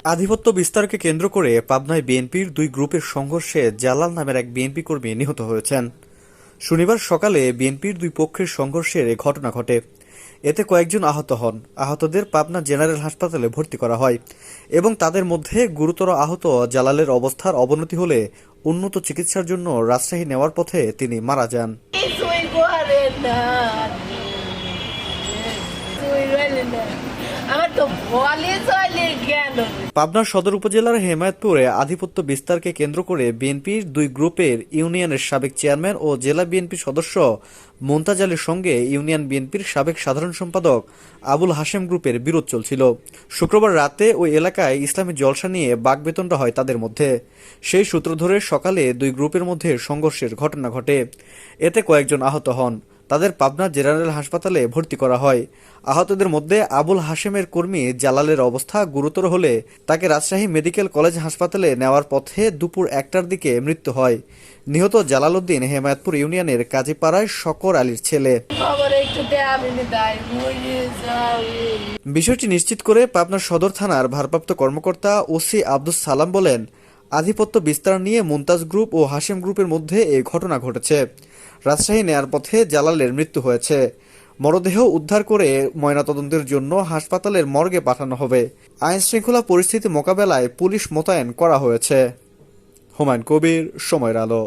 আধিপত্য বিস্তারকে কেন্দ্র করে পাবনায় বিএনপির দুই গ্রুপের সংঘর্ষে জালাল নামের এক বিএনপি কর্মী নিহত হয়েছেন। শনিবার সকালে বিএনপির দুই পক্ষের সংঘর্ষের এ ঘটনা ঘটে। এতে কয়েকজন আহত হন। আহতদের পাবনা জেনারেল হাসপাতালে ভর্তি করা হয় এবং তাদের মধ্যে গুরুতর আহত জালালের অবস্থার অবনতি হলে উন্নত চিকিৎসার জন্য রাজশাহী নেওয়ার পথে তিনি মারা যান। পাবনা সদর উপজেলার হেমায়েতপুরে আধিপত্য বিস্তারকে কেন্দ্র করে বিএনপির দুই গ্রুপের ইউনিয়নের সাবেক চেয়ারম্যান ও জেলা বিএনপি সদস্য মুনতাজ আলীর সঙ্গে ইউনিয়ন বিএনপির সাবেক সাধারণ সম্পাদক আবুল হাশেম গ্রুপের বিরোধ চলছিল। শুক্রবার রাতে ওই এলাকায় ইসলামী জলসা নিয়ে বাকবেতনটা হয় তাদের মধ্যে। সেই সূত্র ধরে সকালে দুই গ্রুপের মধ্যে সংঘর্ষের ঘটনা ঘটে। এতে কয়েকজন আহত হন। তাদের পাবনা জেনারেল হাসপাতালে ভর্তি করা হয়। আহতদের মধ্যে আবুল হাশেমের কর্মী জালালের অবস্থা গুরুতর হলে তাকে রাজশাহী মেডিকেল কলেজ হাসপাতালে নেওয়ার পথে দুপুর 1টার দিকে মৃত্যু হয়। নিহত জালাল উদ্দিন হেমায়েতপুর ইউনিয়নের কাজীপাড়ায় শকর আলীর ছেলে। বিষয়টি নিশ্চিত করে পাবনা সদর থানার ভারপ্রাপ্ত কর্মকর্তা ওসি আব্দুস সালাম বলেন, আধিপত্য বিস্তার নিয়ে মুনতাজ গ্রুপ ও হাশেম গ্রুপের মধ্যে এই ঘটনা ঘটেছে। রাজশাহী নেয়ার পথে জালালের মৃত্যু হয়েছে। মরদেহ উদ্ধার করে ময়নাতদন্তের জন্য হাসপাতালের মর্গে পাঠানো হবে। আইন শৃঙ্খলা পরিস্থিতি মোকাবেলায় পুলিশ মোতায়েন করা হয়েছে। হুমায়ুন কবির, সময়ের আলো।